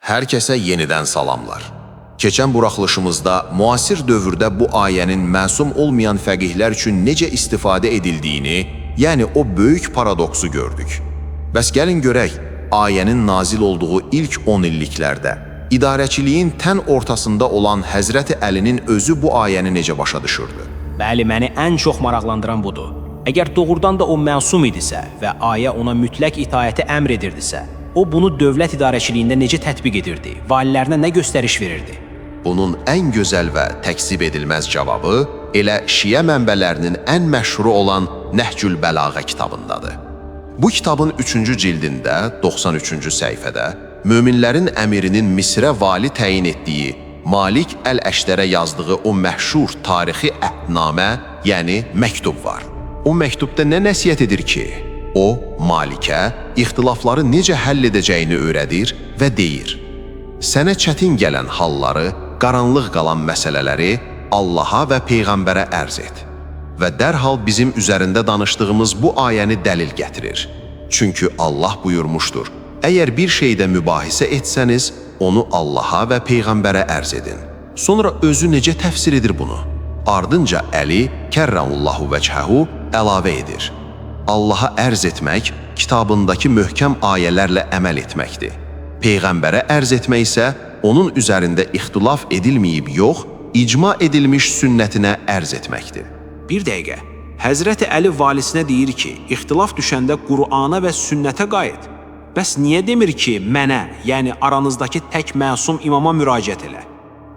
Hər kəsə yenidən salamlar. Keçən buraxılışımızda müasir dövrdə bu ayənin məsum olmayan fəqihlər üçün necə istifadə edildiyini, yəni o böyük paradoksu gördük. Bəs gəlin görək, ayənin nazil olduğu ilk 10 illiklərdə idarəçiliyin tən ortasında olan Həzrəti Əlinin özü bu ayəni necə başa düşürdü? Bəli, məni ən çox maraqlandıran budur. Əgər doğrudan da o məsum idisə və ayə ona mütləq itaəti əmr edirdisə, o bunu dövlət idarəçiliyində necə tətbiq edirdi, valilərinə nə göstəriş verirdi? Bunun ən gözəl və təkzib edilməz cavabı elə Şiə mənbələrinin ən məşhuru olan Nəhcül Bəlağə kitabındadır. Bu kitabın 3-cü cildində, 93-cü səhifədə, möminlərin əmirinin Misrə vali təyin etdiyi Malik Əl-Əşdərə yazdığı o məşhur tarixi əhdnamə, yəni məktub var. O məktubda nə nəsihət edir ki? O, Malikə ixtilafları necə həll edəcəyini öyrədir və deyir: sənə çətin gələn halları, qaranlıq qalan məsələləri Allaha və Peyğəmbərə ərz et və dərhal bizim üzərində danışdığımız bu ayəni dəlil gətirir. Çünki Allah buyurmuşdur: əgər bir şeydə mübahisə etsəniz, onu Allaha və Peyğəmbərə ərz edin. Sonra özü necə təfsir edir bunu? Ardınca Əli kərrəmullahu vəchəhu əlavə edir: Allaha ərz etmək, kitabındakı möhkəm ayələrlə əməl etməkdir. Peyğəmbərə ərz etmək isə onun üzərində ixtilaf edilməyib yox, icma edilmiş sünnətinə ərz etməkdir. Bir dəqiqə, Həzrəti Əli valisinə deyir ki, ixtilaf düşəndə Qur'ana və sünnətə qayıt. Bəs niyə demir ki, mənə, yəni aranızdakı tək məsum imama müraciət elə?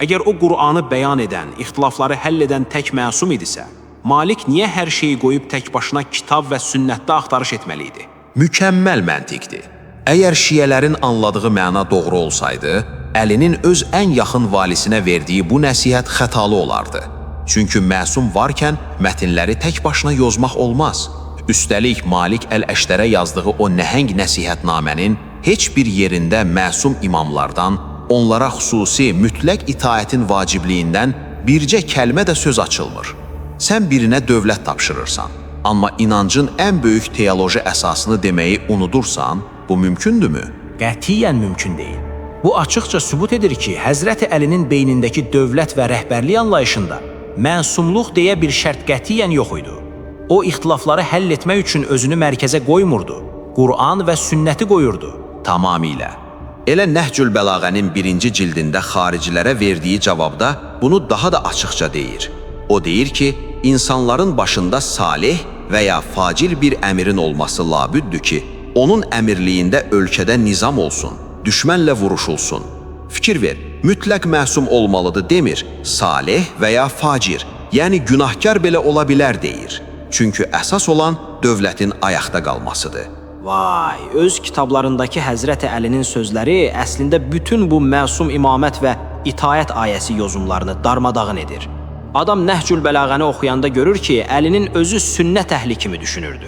Əgər o Qur'anı bəyan edən, ixtilafları həll edən tək məsum idisə, Malik niyə hər şeyi qoyub tək başına kitab və sünnətdə axtarış etməli idi? Mükəmməl məntiqdir. Əgər şiələrin anladığı məna doğru olsaydı, Əlinin öz ən yaxın valisinə verdiyi bu nəsihət xətalı olardı. Çünki məsum varkən mətnləri tək başına yozmaq olmaz. Üstəlik, Malik Əl-Əşdərə yazdığı o nəhəng nəsihətnamənin heç bir yerində məsum imamlardan, onlara xüsusi, mütləq itaətin vacibliyindən bircə kəlmə də söz açılmır. Sən birinə dövlət tapşırırsan, amma inancın ən böyük teoloji əsasını deməyi unudursan, bu mümkündürmü? Qətiyyən mümkün deyil. Bu açıqca sübut edir ki, Həzrəti Əlinin beynindəki dövlət və rəhbərlik anlayışında məsumluq deyə bir şərt qətiyyən yox idi. O, ixtilafları həll etmək üçün özünü mərkəzə qoymurdu, Qur'an və sünnəti qoyurdu. Tamamilə. Elə Nəhcül Bəlağənin 1-ci cildində xaricilərə verdiyi cavabda bunu daha da açıqca deyir. O deyir ki, insanların başında salih və ya facil bir əmirin olması labüddür ki, onun əmirliyində ölkədə nizam olsun, düşmənlə vuruşulsun. Fikir ver, mütləq məsum olmalıdır demir, salih və ya facir, yəni günahkar belə ola bilər deyir. Çünki əsas olan dövlətin ayaqda qalmasıdır. Vay, öz kitablarındakı Həzrəti Əlinin sözləri əslində bütün bu məsum imamət və itaət ayəsi yozumlarını darmadağın edir. Adam Nəhcül Bəlağəni oxuyanda görür ki, Əlinin özü sünnət əhli kimi düşünürdü.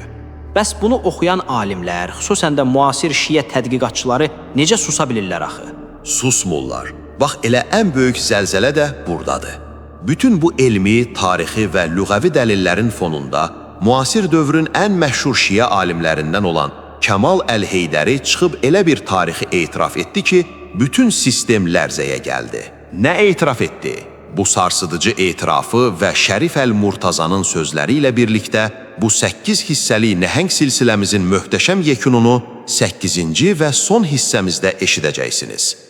Bəs bunu oxuyan alimlər, xüsusən də müasir şiə tədqiqatçıları necə susa bilirlər axı? Susmurlar. Bax, elə ən böyük zəlzələ də buradadır. Bütün bu elmi, tarixi və lüğəvi dəlillərin fonunda müasir dövrün ən məşhur şiə alimlərindən olan Kəmal Əl-Heydəri çıxıb elə bir tarixi etiraf etdi ki, bütün sistem lərzəyə gəldi. Nə etiraf etdi? Bu sarsıdıcı etirafı və Şərif Əl-Murtazanın sözləri ilə birlikdə bu 8 hissəli nəhəng silsiləmizin möhtəşəm yekununu 8-ci və son hissəmizdə eşidəcəksiniz.